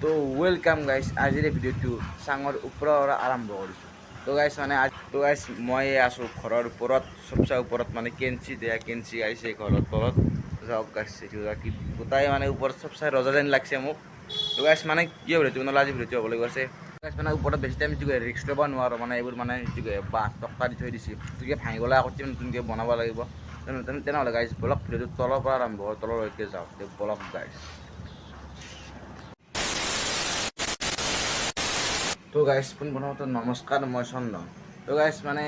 তো welcome guys আজিৰ ভিডিঅ'টো চাঙৰ ওপৰৰ আৰম্ভ কৰিছোঁ। তো গাইস মই আছোঁ ঘৰৰ ওপৰত চবচে ওপৰত মানে কেঞ্চি আহিছে ঘৰৰ তলত যাওক গাইস কি গোটাই মানে ওপৰত চবচে ৰজা যেন লাগছে মোক। তো গাইস মানে কি ভিডিঅ'টো মানে আজি ভিডিঅ'টো হ'ব লাগিব আছে গাইস মানে ওপৰত বেছি টাইম ৰিক্স ল'ব নোৱাৰোঁ মানে এইবোৰ মানে বাঁহ টক্কা দি থৈ দিছে গতিকে ভাঙি গ'লে আকৌ নতুনকৈ বনাব লাগিব। তেনেহ'লে গাইস বলক ভিডিঅ'টো তলৰ পৰা আৰম্ভ হয় তললৈকে যাওক বলক গাইস। তো গাইছ পোনপ্ৰথমতে নমস্কাৰ, মই চন্দন। তো গাইছ মানে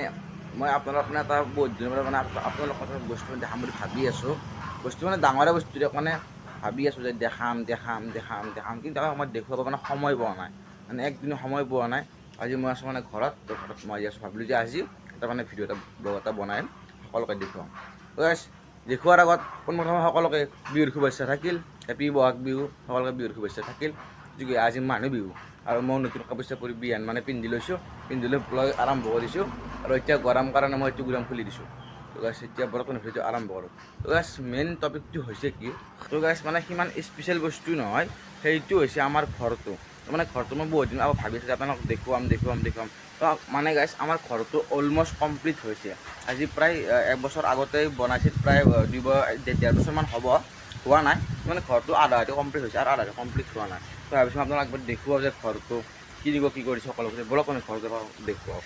মই আপোনালোক মানে এটা বহুত দিনৰ পৰা মানে আপোনালোকৰ বস্তু দেখাম বুলি ভাবি আছোঁ। বস্তু মানে ডাঙৰে বস্তু দিয়ক মানে ভাবি আছোঁ যে দেখাম কিন্তু মই দেখুৱাব মানে সময় পোৱা নাই, মানে একদিনো সময় পোৱা নাই। আজি মই আছোঁ মানে ঘৰত, তো ঘৰত মই আছোঁ ভাবিলোঁ যে আজি এটা মানে ভিডিঅ' এটা ব্লগ এটা বনাই সকলোকে দেখুৱাম। তো গাইছ দেখুওৱাৰ আগত পোনপ্ৰথমে সকলোকে বিহুৰ শুভেচ্ছা থাকিল। হেপী বহাগ বিহু, সকলোকে বিহুৰ শুভেচ্ছা থাকিল। আজি মানুহ বিহু আৰু মই নতুন কাপোৰ চাপোৰ বিহান মানে পিন্ধি লৈছোঁ, পিন্ধি লৈ ব্লগ আৰম্ভ কৰিছোঁ। আৰু এতিয়া গৰম কাৰণে মই এইটো গুৰাম খুলি দিছোঁ। তো গাইছ এতিয়া বৰ্তমান ভিডিঅ'টো আৰম্ভ কৰোঁ। তো গাইছ মেইন টপিকটো হৈছে কি, তো গাইছ মানে সিমান স্পেচিয়েল বস্তু নহয়, সেইটো হৈছে আমাৰ ঘৰটো। মানে ঘৰটো মই বহুত দিন আগত ভাবি আছোঁ যে আপোনালোকক দেখুৱাম। তো মানে গাইছ আমাৰ ঘৰটো অলমষ্ট কমপ্লিট হৈছে। আজি প্ৰায় একবছৰ আগতেই বনাইছিল, প্ৰায় 1.5 বছৰমান হ'ব, হোৱা নাই মানে ঘৰটো আধাটো কমপ্লিট হৈছে আৰু আধাটো কমপ্লিট হোৱা নাই। তো ভাবিছোঁ আপোনালোক একবাৰ দেখুৱাওঁ যে ঘৰটো কি কৰিছে সকলোকে বলক মানে ঘৰটো দেখুৱাওঁ।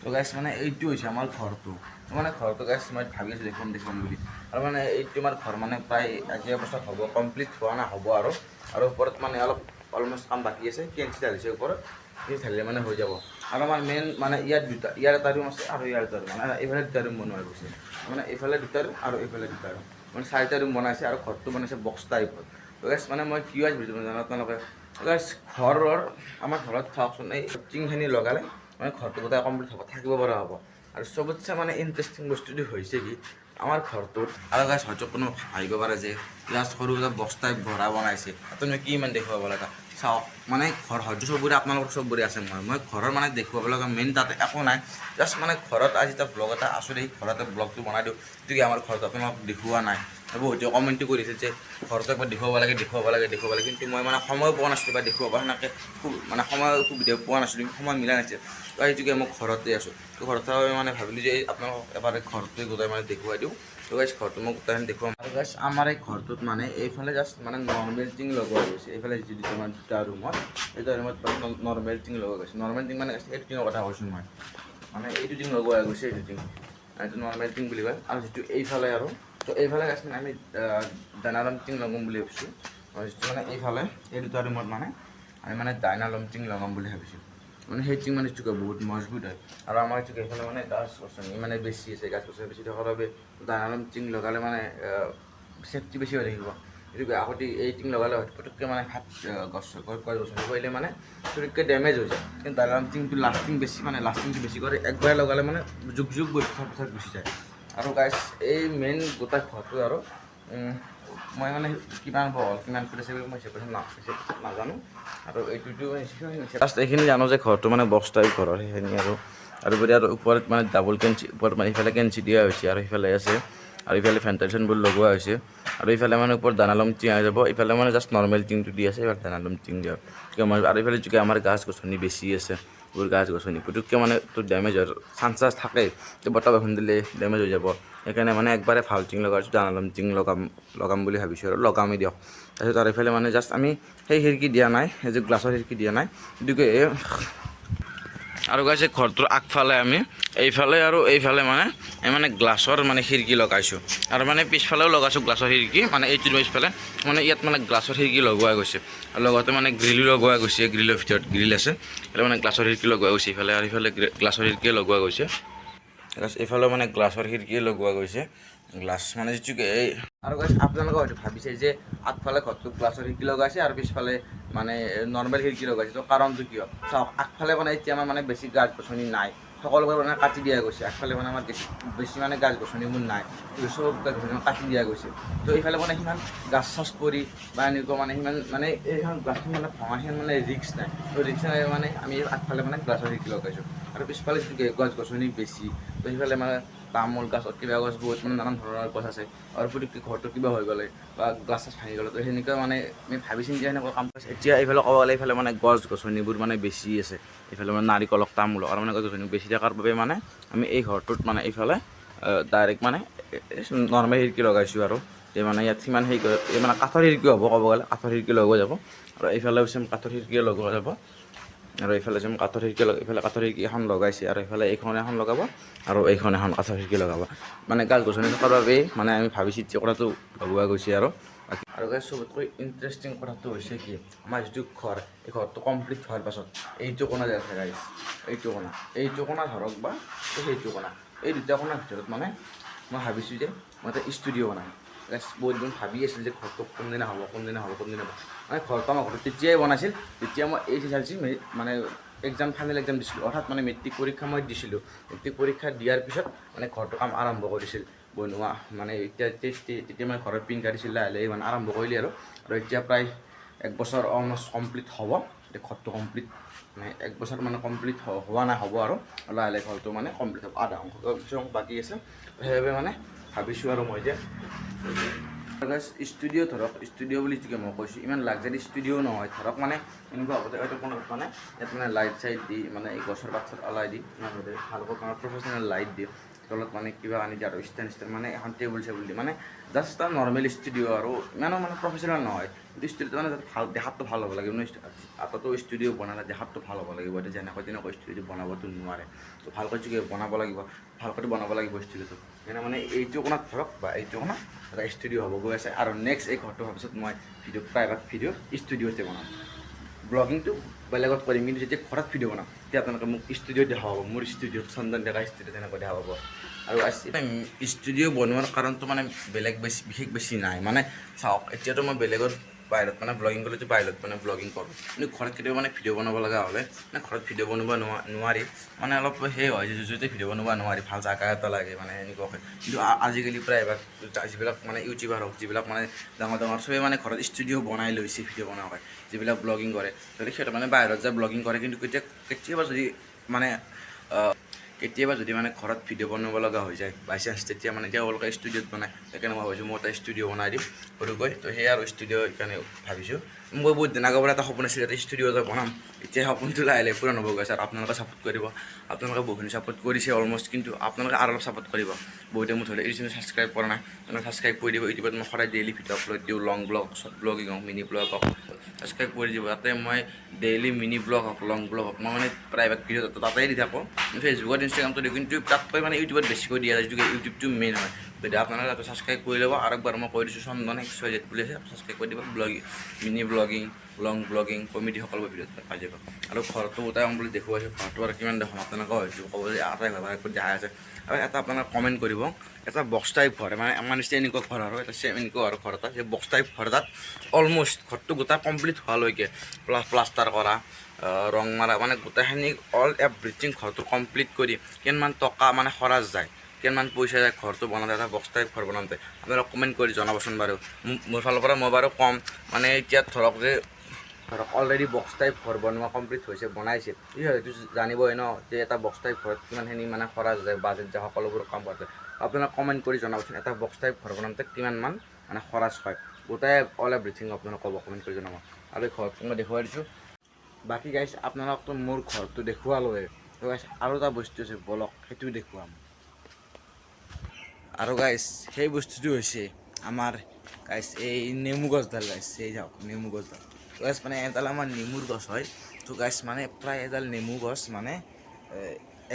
তো গাইছ মানে এইটো হৈছে আমাৰ ঘৰটো। মানে ঘৰটো গাইছ মই ভাবি আছোঁ দেখুৱাম বুলি। আৰু মানে এইটো আমাৰ ঘৰ মানে প্ৰায় 1 বছৰ হ'ব, কমপ্লিট হোৱা নাই হ'ব আৰু ওপৰত মানে অলমষ্ট কাম বাকী আছে, কেঞ্চি ঢালিছে ওপৰত, কেঞ্চি ঢালিলে মানে হৈ যাব। আৰু আমাৰ মেইন মানে ইয়াৰ এটা ৰুম আছে আৰু ইয়াৰ এটা ৰুম, মানে এইফালে 2টা ৰুম বনোৱা গৈছে, মানে এইফালে 2টা ৰুম আৰু এইফালে 2টা ৰুম, মানে 4টা ৰুম বনাইছে আৰু ঘৰটো বনাইছে বক্স টাইপত। তো গাইছ মানে মই কিয় ভিডিঅ' জানো আপোনালোকে, গাইছ আমাৰ ঘৰত চাওকচোন এই টিংখিনি লগালে মানে ঘৰটো গোটেই কমপ্লিট হ'ব, থাকিব পৰা হ'ব। আৰু চবতছে মানে ইণ্টাৰেষ্টিং বস্তুটো হৈছে কি, আমাৰ ঘৰটোত আৰু গাইছ হয়তো কোনো ভাবিব পাৰে যে লাষ্ট সৰু এটা বক্স টাইপ ঘৰা বনাইছে, আপুনি কি ইমান দেখুৱাব লগা। চাওক মানে ঘৰ হয়তো চবৰে আপোনালোকৰ চবৰে আছে, মই ঘৰৰ মানে দেখুৱাব লগা মেইন তাতে একো নাই। জাষ্ট মানে ঘৰত আজি এটা ব্লগ এটা আছোঁ দেই, ঘৰতে ব্লগটো বনাই দিওঁ, গতিকে আমাৰ ঘৰত আপোনালোকক দেখুওৱা নাই। বহুতে কমেণ্টটো কৰিছে যে ঘৰটো একবাৰ দেখুৱাব লাগে, কিন্তু মই মানে সময় পোৱা নাছিলোঁ বা দেখুৱাব সেনেকৈ মানে সময় সুবিধা পোৱা নাছিলোঁ, সময় মিলা নাছিল। তো সেইটোকে মই ঘৰতে আছোঁ। তো ঘৰতে মানে ভাবিলোঁ যে আপোনালোকক এবাৰ ঘৰটোৱে গোটাই মানে দেখুৱাই দিওঁ। তো গাইছ ঘৰটো মই গোটাই দেখুৱাম। আৰু গাইছ আমাৰ এই ঘৰটোত মানে এইফালে জাষ্ট মানে নৰ্মেল টিং লগোৱা গৈছে, এইফালে যিটো তোমাৰ 2টা ৰুমত, এই 2টা ৰুমত নৰ্মেল টিং লগোৱা গৈছে। নৰ্মেল টিং মানে এইটো টিঙৰ কথা কৈছোঁ মই, মানে এইটো টিং লগোৱা গৈছে, এইটো টিং এইটো নৰ্মেল টিং বুলি কয়। আৰু যিটো এইফালে আৰু তো এইফালে গাইছ মানে আমি ডাইনালম টিং লগাম বুলি ভাবিছোঁ। যিটো মানে এইফালে এই 2টা ৰুমত মানে আমি মানে ডাইনালম টিং লগাম বুলি ভাবিছোঁ। মানে সেই টিং মানে বহুত মজবুত হয়। আৰু আমাৰ এইফালে মানে গছ গছনি মানে বেছি আছে, গছ গছনি বেছি থকাৰ বাবে ডাইনালম টিং লগালে মানে চেফটি বেছি হৈ থাকিব। এইটো আগতে এই টিং লগালে হয়তো পটককৈ মানে গছ গছনি পৰিলে মানে পটককৈ ডেমেজ হৈ যায়, কিন্তু ডাইনালম টিংটো লাষ্টিংটো বেছি কৰে, একবাৰে লগালে মানে যুগ বছৰ গুচি যায়। আৰু গাইছ এই মেইন গোটেই ঘৰটো আৰু মই মানে কিমান ফুট আছে মই নাজানো। আৰু এইটোতো জাষ্ট এইখিনি জানো যে ঘৰটো মানে বক্স টাইপ ঘৰৰ সেইখিনি আৰু ওপৰত মানে ডাবল কেঞ্চি, ওপৰত মানে ইফালে কেঞ্চি দিয়া হৈছে আৰু সিফালে আছে, আৰু ইফালে ভেণ্টিলেশ্যনবোৰ লগোৱা হৈছে। আৰু ইফালে মানে ওপৰত ডাইনালম টিং আহি যাব, ইফালে মানে জাষ্ট নৰ্মেল টিংটো দি আছে, ইফালে ডাইনালম টিং দিয়া। আৰু ইফালে আমাৰ গাছ গছনি বেছি আছে, এইবোৰ গাছ গছনি পুটুককৈ মানে তোৰ ডেমেজ হোৱাৰ চান্সেছ থাকেই, বতাহ বৰষুণ দিলে ডেমেজ হৈ যাব। সেইকাৰণে মানে একবাৰে ভাল টিং লগাইছোঁ, ডাইনালম টিং লগাম বুলি ভাবিছোঁ আৰু লগামেই দিয়ক। তাৰপিছত আৰু এইফালে মানে জাষ্ট আমি সেই খিৰিকী দিয়া নাই, সেই যে গ্লাছৰ খিৰিকী দিয়া নাই, গতিকে আৰু গাইছে ঘৰটোৰ আগফালে আমি এইফালে আৰু এইফালে মানে গ্লাছৰ মানে খিৰিকী লগাইছোঁ। আৰু মানে পিছফালেও লগাইছোঁ গ্লাছৰ খিৰিকী, মানে এইটোৰ পিছফালে মানে ইয়াত মানে গ্লাছৰ খিৰিকী লগোৱা গৈছে। আৰু লগতে মানে গ্ৰিলো লগোৱা গৈছে, গ্ৰিলৰ ভিতৰত গ্ৰিল আছে, এইফালে মানে গ্লাছৰ খিৰিকী লগোৱা গৈছে ইফালে, আৰু ইফালে গ্লাছৰ খিৰিকীয়ে লগোৱা গৈছে। এইফালেও মানে গ্লাছৰ খিৰিকীয়ে লগোৱা গৈছে, গ্লাছ মানে যিটো এই আৰু গাইছ আপোনালোকে হয়তো ভাবিছে যে আগফালে ঘৰটো গ্লাছৰ খিৰিকী লগাইছে আৰু পিছফালে মানে নৰ্মেল খিৰিকী লগাইছে, তো কাৰণটো কিয় চাওক। আগফালে মানে এতিয়া আমাৰ মানে বেছি গাছ গছনি নাই, সকলোবোৰ মানে কাটি দিয়া গৈছে। আগফালে মানে আমাৰ বেছি মানে গাছ গছনিবোৰ নাই, চব গাছ গছনি কাটি দিয়া গৈছে। তো এইফালে মানে সিমান গাছ চাছ পৰি বা এনেকুৱা মানে সিমান মানে এইখন গাছখন মানে ভঙা সিমান মানে ৰিক্স নাই। তো ৰিক্স নাই মানে আমি আগফালে মানে গ্লাছৰ খিৰিকী লগাইছোঁ। আৰু পিছফালে যিটো গছ গছনি বেছি, তো সেইফালে মানে তামোল গছ কিবা গছ বহুত মানে নানান ধৰণৰ গছ আছে আৰু পুটুককৈ ঘৰটো কিবা হৈ গ'লে বা গ্লাছ চাছ ভাঙি গ'লে তো সেনেকুৱা মানে আমি ভাবি চিন্তি সেনেকুৱা কাম কৰিছে। এতিয়া এইফালে ক'ব গ'লে এইফালে মানে গছ গছনিবোৰ মানে বেছি আছে, এইফালে মানে নাৰিকলক তামোলক আৰু মানে গছ গছনি বেছি থকাৰ বাবে মানে আমি এই ঘৰটোত মানে এইফালে ডাইৰেক্ট মানে নৰ্মেল খিৰিকী লগাইছোঁ আৰু এই মানে ইয়াত সিমান হেৰি কৰে এই মানে কাঠৰ খিৰিকী হ'ব, ক'ব গ'লে কাঠৰ খিৰিকী লগোৱা যাব আৰু এইফালেও চেম কাঠৰ খিৰিকী লগোৱা যাব আৰু এইফালে যেন কাঠৰ খিৰিকী এইফালে কাঠৰ খিৰিকী এখন লগাইছে আৰু এইফালে এইখন এখন লগাব আৰু এইখন এখন কাঠৰ খিৰিকী লগাব। মানে গছ গছনি থকাৰ বাবেই মানে আমি ভাবি চিন্তি কথাটো লগোৱা গৈছে আৰু গাইজ চবতকৈ ইণ্টাৰেষ্টিং কথাটো হৈছে কি আমাৰ যিটো ঘৰ এই ঘৰটো কমপ্লিট হোৱাৰ পাছত এইটো কোণা যে আছে গাইজ, এইটো কোণা ধৰক বা সেইটো কোণা, এই দুটা কোণাৰ ভিতৰত মানে মই ভাবিছোঁ যে মই এটা ষ্টুডিঅ' বনাম। বহুত দিন ভাবি আছিল যে ঘৰটো কোনদিনা হ'ব মানে ঘৰটো আমাৰ ঘৰটো তেতিয়াই বনাইছিল যেতিয়া মই HSLC মানে ফাইনেল এক্সাম দিছিলোঁ, অৰ্থাৎ মানে মেট্ৰিক পৰীক্ষা মই দিছিলোঁ। মেট্ৰিক পৰীক্ষা দিয়াৰ পিছত মানে ঘৰটো কাম আৰম্ভ কৰিছিল বনোৱা, মানে তেতিয়া মানে ঘৰত পিন কাটিছিল লাহে লাহে মানে আৰম্ভ কৰিলে আৰু এতিয়া প্ৰায় 1 বছৰ অলমষ্ট কমপ্লিট হ'ব। এতিয়া ঘৰটো কমপ্লিট মানে 1 বছৰ মানে কমপ্লিট হোৱা নাই, হ'ব আৰু লাহে লাহে ঘৰটো মানে কমপ্লিট হ'ব, আধা অংশ বাকী আছে। সেইবাবে মানে ভাবিছোঁ আৰু মই যে ষ্টুডিঅ' ধৰক ষ্টুডিঅ' বুলি যিটো মই কৈছোঁ ইমান লাগজাৰী ষ্টুডিঅ' নহয়, ধৰক মানে এনেকুৱা হ'ব এইটো কোণত মানে ইয়াত মানে লাইট চাইট দি মানে এই গছৰ পাত চাত ওলাই দি ভালকৈ মানে প্ৰফেচনেল লাইট দি তলত মানে কিবা আনি দিয়ে আৰু ষ্টেণ্ড মানে এখন টেবুল চেবুল দি মানে জাষ্ট এটা নৰ্মেল ষ্টুডিঅ' আৰু ইমানো মানে প্ৰফেচনেল নহয়। কিন্তু ষ্টুডিঅ'টো মানে ভাল দেখাতটো ভাল হ'ব লাগিব, আটাতো ষ্টুডিঅ' বনালে দেখাতটো ভাল হ'ব লাগিব। এতিয়া যেনেকৈ তেনেকৈ ষ্টুডিঅ' বনাবতো নোৱাৰে, তো ভালকৈ বনাব লাগিব, ভালকৈ বনাব লাগিব ষ্টুডিঅ'টো। সেইকাৰণে মানে এইটো কোণাত ধৰক বা এইটো কোণাত এটা ষ্টুডিঅ' হ'ব গৈ আছে আৰু নেক্সট এই ঘৰটো হোৱাৰ পিছত মই প্ৰায়ভাগ ভিডিঅ' ষ্টুডিঅ'তে বনাম। ব্লগিংটো বেলেগত কৰিম, কিন্তু যেতিয়া ঘৰত ভিডিঅ' বনাম তেতিয়া আপোনালোকে মোক ষ্টুডিঅ'ত দেখা পাব, মোৰ ষ্টুডিঅ'ত চন্দন ডেকা ষ্টুডিঅ'ত তেনেকৈ দেখা পাব। আৰু ষ্টুডিঅ' বনোৱাৰ কাৰণটো মানে বিশেষ বেছি নাই, মানে চাওক এতিয়াতো মই বেলেগত বাহিৰত মানে ব্লগিং কৰিলেতো বাহিৰত মানে ব্লগিং কৰোঁ, কিন্তু ঘৰত কেতিয়াবা মানে ভিডিঅ' বনাব লগা হ'লে মানে ঘৰত ভিডিঅ' বনাব নোৱাৰি, মানে অলপ সেই হয় য'তে ভিডিঅ' বনাব নোৱাৰি, ভাল জাগা এটা লাগে মানে এনেকুৱাকৈ। কিন্তু আজিকালি প্ৰায়ভাগ যিবিলাক মানে ইউটিউবাৰ হওক, যিবিলাক মানে ডাঙৰ চবেই মানে ঘৰত ষ্টুডিঅ' বনাই লৈছে ভিডিঅ' বনাবলৈ, যিবিলাক ব্লগিং কৰে যদি সিহঁতে মানে বাহিৰত যায় ব্লগিং কৰে। কিন্তু কেতিয়াবা যদি মানে ঘৰত ভিডিঅ' বনাব লগা হৈ যায় বাই চান্স, তেতিয়া মানে তেওঁলোকে ষ্টুডিঅ'ত বনায়। সেইকাৰণে মই ভাবিছোঁ মই এটা ষ্টুডিঅ' বনাই দিম সৰুকৈ, তো সেয়া আৰু ষ্টুডিঅ' সেইকাৰণে ভাবিছোঁ। মই বহুত দিন আগৰ পৰা এটা সপোন আছিল, এটা ষ্টুডিঅ' এটা বনাম। এতিয়া সপোনটো লাহে লাহে পূৰণ হ'ব গৈছে আৰু আপোনালোকে ছাপোৰ্ট কৰিব, আপোনালোকে বহুখিনি ছাপোৰ্ট কৰিছে অলমষ্ট, কিন্তু আপোনালোকে আৰু অলপ ছাপোৰ্ট কৰিব। বহুতে মোক ধৰি এই ছাবস্ক্ৰাইব কৰা নাই, ছাবস্ক্ৰাইব কৰি দিব। ইউটিউবত মই সদায় ডেইলি ভিডিঅ' আপলোড দিওঁ, লং ব্লগ, শ্বৰ্ট ব্লগিং হওক, মিনি ব্লগ হওক, ছাবস্ক্ৰাইব কৰি দিব। তাতে মই ডেইলি মিনি ব্লগ হওক, লং ব্লগ হওক, মই মানে প্ৰায়ভাগ ভিডিঅ' তাতেই দি থাকোঁ। ফেচবুকত ইনষ্টাগ্ৰামটো দিওঁ, কিন্তু তাতকৈ মানে ইউটিউবত বেছিকৈ দিয়া যায়, যিটো ইউটিউবটো মেইন হয়। গতিকে আপোনালোকে তাতে ছাবস্ক্ৰাইব কৰি ল'ব। আৰু একবাৰ মই কৈ দিছোঁ, চন্দন XYZ বুলি আছে, ছাবস্ক্ৰাইব কৰি দিব। মিনি ব্লগিং, লং ব্লগিং, কমেডি সকলো ভিডিঅ'ত পাই যাব। আৰু ঘৰটো উঠাই বুলি দেখুৱাইছোঁ, ঘৰটো আৰু কিমান দেখুৱাম আপোনালোকে হয়তো ক'ব যে আটাই ঘৰ দেখাই আছে। আৰু এটা আপোনালোকে কমেণ্ট কৰিব, এটা বক্স টাইপ ঘৰ, মানে আমাৰ নিচিনা এনেকুৱা ঘৰ আৰু এটা এনেকুৱা আৰু ঘৰ এটা, সেই বক্স টাইপ ঘৰ এটাত অলমষ্ট ঘৰটো গোটেই কমপ্লিট হোৱালৈকে প্লাষ্টাৰ কৰা, ৰং মাৰা, মানে গোটেইখিনি অল এভৰিথিং ঘৰটো কমপ্লিট কৰি কিমান টকা মানে খৰচ যায়, কিমান পইচা যায় ঘৰটো বনাওঁতে, এটা বক্স টাইপ ঘৰ বনাওঁতে, আপোনালোকে কমেণ্ট কৰি জনাবচোন বাৰু। মোৰ ফালৰ পৰা মই বাৰু কম, মানে এতিয়া ধৰক অলৰেডি বক্স টাইপ ঘৰ বনোৱা কমপ্লিট হৈছে, বনাইছে, হয়তো জানিবই ন যে এটা বক্স টাইপ ঘৰত কিমানখিনি মানে খৰচ যায়, বাজেট যায়, সকলোবোৰ কাম কৰোঁতে। আপোনালোকে কমেণ্ট কৰি জনাবচোন, এটা বক্স টাইপ ঘৰ বনাওঁতে কিমান মানে খৰচ হয়, গোটেই অল এভৰিথিং আপোনালোকে ক'ব, কমেণ্ট কৰি জনাব। আৰু এই ঘৰটো মই দেখুৱাই দিছোঁ। বাকী গাইছ আপোনালোকতো মোৰ ঘৰটো দেখুৱালোৱে, তো গাইছ আৰু এটা বস্তু আছে বলক সেইটো দেখুৱাম। আৰু গাইছ সেই বস্তুটো হৈছে আমাৰ গাইছ এই নেমু গছডাল, গাইছ এই যাওক নেমু গছডাল। তো গাইছ মানে এডাল আমাৰ নেমুৰ গছ হয়। তো গাইছ মানে প্ৰায় এডাল নেমু গছ মানে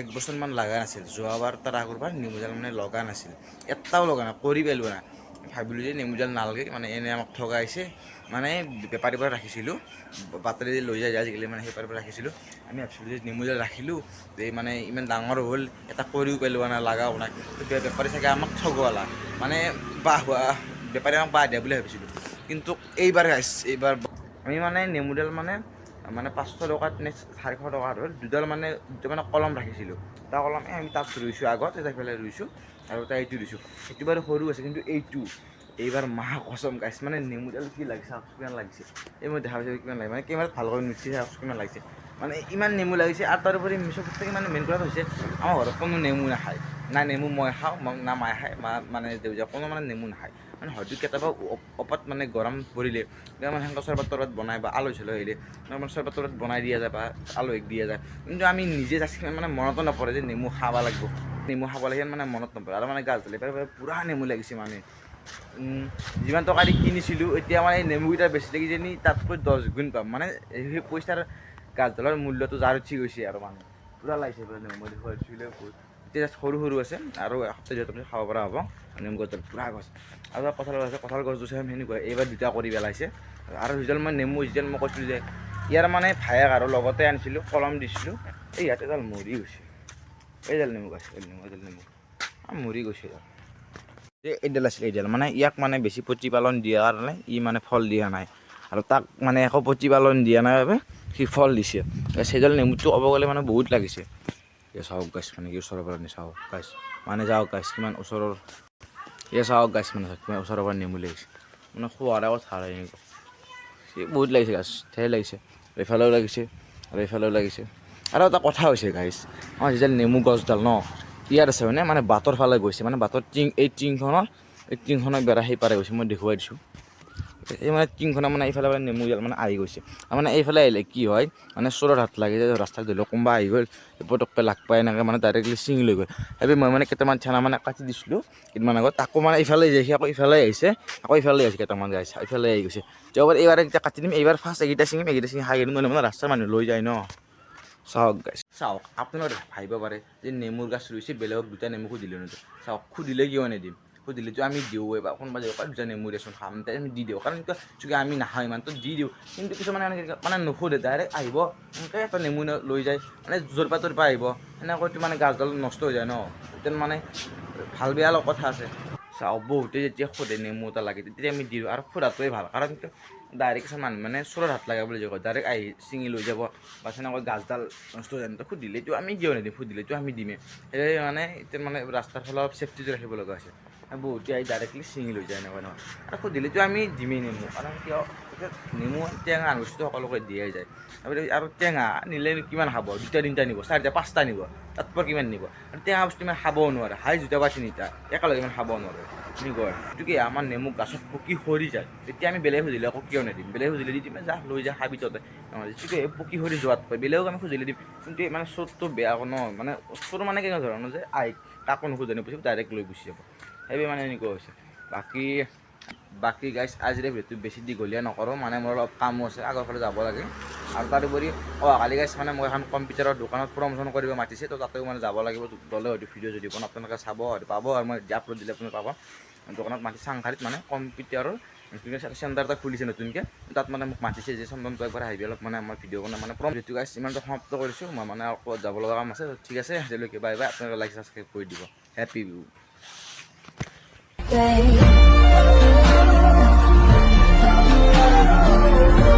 1 বছৰমান লগা নাছিল। যোৱাবাৰ তাৰ আগৰবাৰ নেমুডাল মানে লগা নাছিল, এটাও লগা নাই, কৰি পেলোৱা নাই। ভাবিলোঁ যে নেমুডাল নালাগে, মানে এনেই আমাক ঠগাইছে, মানে বেপাৰীৰ পৰা ৰাখিছিলোঁ, বাতৰি লৈ যায় আজিকালি, মানে বেপাৰীৰ পৰা ৰাখিছিলোঁ। আমি ভাবিছিলোঁ যে নেমুডাল ৰাখিলোঁ, যে মানে ইমান ডাঙৰ হ'ল, এটা কৰিও পেলোৱা নাই, লগাও নাই, বেপাৰী চাগে আমাক ঠগোৱালা, মানে বেপাৰী আমাক বাহ দিয়া বুলি ভাবিছিলোঁ। কিন্তু এইবাৰ আমি মানে নেমুডাল মানে 500 টকাত নে 400 টকাত হ'ল দুডাল, মানে কলম ৰাখিছিলোঁ। এটা কলম আমি তাত ৰুইছোঁ, আগত এটা ইফালে ৰুইছোঁ, আৰু এটা এইটো ৰুইছোঁ। সেইটো বাৰু সৰু আছে, কিন্তু এইবাৰ মাহ কচম গাইছ, মানে নেমুডাল কি লাগিছে কিমান লাগিছে, এই মই দেখা পাইছোঁ কিমান লাগে, মানে কেমেৰাত ভালকৈ নুঠিছে কিমান লাগিছে, মানে ইমান নেমু লাগিছে। আৰু তাৰোপৰি মিছাকৈ মানে মেইন কথা হৈছে আমাৰ ঘৰত কোনো নেমু নাখায়, না নেমু মই খাওঁ না মায়ে খায় মানে দেউজা কোনো মানে নেমু নাখায় মানে হয়তো কেতিয়াবা অপাত মানে গৰম পৰিলে মানে সেনেকুৱা চৰবত তৰবত বনাই বা আলহী চালহী আহিলে মানে চৰবত তৰবত বনাই দিয়া যায় বা আলহীক দিয়া যায় কিন্তু আমি নিজে যাচি মানে মনতো নপৰে যে নেমু খাব লাগিব নেমু খাব লাগে মানে মনত নপৰে আৰু মানে গাছ ঢালি পূৰা নেমু লাগিছে মানে যিমান টকা দি কিনিছিলোঁ এতিয়া মানে এই নেমুকেইটা বেচিলে কিজানি তাতকৈ 10 গুণ পাম মানে সেই পইচাৰ গাছডালৰ মূল্যটো জাৰ উঠি গৈছে আৰু মানে পূৰা লাগিছে বোলে নেমু মই দেখুৱাই দিছিলোঁ এতিয়া সৰু সৰু আছে আৰু এসপ্তাহ যিহেতু আপুনি খাব পৰা হ'ব নেমু গছডাল পূৰা গছ আৰু কঁঠাল গছ আছে কঁঠাল গছটো চাই সেনেকুৱা এইবাৰ 2টা কৰি পেলাইছে আৰু যিডাল মই নেমু যিডাল মই কৈছিলোঁ যে ইয়াৰ মানে ভায়েক আৰু লগতে আনিছিলোঁ কলম দিছিলোঁ এই ইয়াত এডাল মৰি গৈছে এইডাল নেমু গছ এইডাল নেমু মৰি গৈছে এইডাল আছিলে এইডাল মানে ইয়াক মানে বেছি প্ৰতিপালন দিয়াৰ কাৰণে ই মানে ফল দিয়া নাই আৰু তাক মানে একো প্ৰতিপালন দিয়া নাই বাবে সি ফল দিছে সেইডাল নেমুটো ক'ব গ'লে মানে বহুত লাগিছে চাওক গাছ মানে কি ওচৰৰ পৰা নি চাওক গাছ মানে যাওক গাছ কিমান ওচৰৰ চাওক গাছ মানে কিমান ওচৰৰ পৰা নেমু লাগিছে মানে খোৱাৰ আগত ভাল হয় এনেকুৱা বহুত লাগিছে গাছ ধেৰ লাগিছে এইফালেও লাগিছে আৰু এইফালেও লাগিছে আৰু এটা কথা হৈছে গাইছ আমাৰ যিডাল নেমু গছডাল ন ইয়াত আছে মানে বাটৰ ফালে গৈছে মানে বাটৰ টিংখনৰ বেৰা সেই পাৰে গৈছে মই দেখুৱাই দিছোঁ এই মানে টিংখনৰ মানে এইফালে মানে নেমুডাল মানে আহি গৈছে আৰু মানে এইফালে আহিলে কি হয় মানে চোৰৰ হাত লাগি যায় ৰাস্তাত ধৰি লওক কোনোবা আহি গ'ল পটককৈ লাগ পাই এনেকৈ মানে ডাইৰেক্টলি ছিঙি লৈ গ'ল সেইবাবে মই মানে কেইটামান ঠেলা মানে কাটি দিছিলোঁ কেইদিনমান আগত আকৌ মানে ইফালে যায় সি আকৌ ইফালে আহিছে আকৌ ইফালে আহিছে কেইটামান গাইছে ইফালে আহি গৈছে যোৱাবাৰ এইবাৰ এতিয়া কাটি দিম এইবাৰ ফাৰ্ষ্ট এইকেইটা ছিঙিম খাই দিম মানে ৰাস্তাৰ মানুহ লৈ যায় ন চাওক গাইছ চাওক আপোনালোকে ভাবিব পাৰে যে নেমুৰ গাছ ৰুইছে বেলেগক 2টা নেমু সুধিলে নিদিওঁ চাওক সুধিলে কিয় নিদিম সুধিলেতো আমি দিওঁৱে বা কোনোবা যাব 2টা নেমু দেচোন খাম আমি দি দিওঁ কাৰণ কিয় আমি নাখাওঁ ইমানতো দি দিওঁ কিন্তু কিছুমানে মানে নুসুধে ডাইৰেক্ট আহিব এনেকৈ এটা নেমু লৈ যায় মানে য'ৰ পৰা আহিব সেনেকৈতো মানে গাছডাল নষ্ট হৈ যায় ন তেতিয়া মানে ভাল বেয়া অলপ কথা আছে চাওক বহুতে যেতিয়া সোধে নেমু এটা লাগে তেতিয়া আমি দিওঁ আৰু সোধাটোৱে ভাল কাৰণ ডাইৰেক্ট কিছুমান মানুহ মানে চোৰৰ হাত লাগে বুলি কয় ডাইৰেক্ট আহি ছিঙি লৈ যাব বা সেনেকৈ গাছডাল নষ্ট হৈ যায় সুধিলেতো আমি কিয় নিদিম সুধিলেতো আমি দিমেই সেই মানে এতিয়া মানে ৰাস্তাৰ ফালে অলপ চেফটিটো ৰাখিব লগা আছে বহুতে আহি ডাইৰেক্টলি ছিঙি লৈ যায় এনেকুৱা নহয় আৰু সুধিলেতো আমি দিমেই নেমু কাৰণ কিয় নেমু টেঙা বস্তু সকলোকে দিয়াই যায় আৰু টেঙা নিলে কিমান খাব 2টা 3টা নিব 4টা 5টা নিব তাতকৈ কিমান নিব আৰু টেঙা বস্তু ইমান খাবও নোৱাৰে হাই 2টা বা 3টা একেলগে ইমান খাব নোৱাৰে কি কয় এইটো কি আমাৰ নেমু গাছত পকি সৰি যায় তেতিয়া আমি বেলেগ সুধিলে আকৌ কিয় নিদিম বেলেগ সুধিলে দি দিম যা লৈ যা খাবি ততে যিটো পকি সৰি যোৱাতকৈ বেলেগক আমি খুজিলে দিম কিন্তু মানে চোৰটো বেয়া ন মানে চোৰ মানে কেনেকুৱা ধৰণৰ যে কাকো নুসুধে নপুচিব ডাইৰেক্ট লৈ গুচি যাব সেইবাবে মানে এনেকুৱা হৈছে বাকী গাইছ আজিৰে ভিডিঅ'টো বেছি দীঘলীয়া নকৰোঁ মানে মোৰ অলপ কামো আছে আগৰ ফালে যাব লাগে আৰু তাৰোপৰি কালি গাইছ মানে মই এখন কম্পিউটাৰৰ দোকানত প্ৰমোশ্যন কৰিব মাতিছে তো তাতেও মানে যাব লাগিব গ'লে হয়তো ভিডিঅ' যদি বনাওঁ আপোনালোকে চাব হয়তো পাব আৰু মই আপলোড দিলে আপুনি পাব দোকানত মাতি চাংখাৰীত মানে কম্পিউটাৰৰ চেণ্টাৰ এটা খুলিছে নতুনকৈ তাত মানে মোক মাতিছে যে চন্দনটো একবাৰ আহিবি অলপ মানে আমাৰ ভিডিঅ' বনাই মানে ভিডিঅ'টো গাইছ ইমানটো সমাপ্ত কৰিছোঁ মই মানে ক'ত যাব লগা কাম আছে ঠিক আছে আজিলৈকে বাই বাই আপোনালোকে লাইক ছাবস্ক্ৰাইব কৰি দিব হেপী ভিউ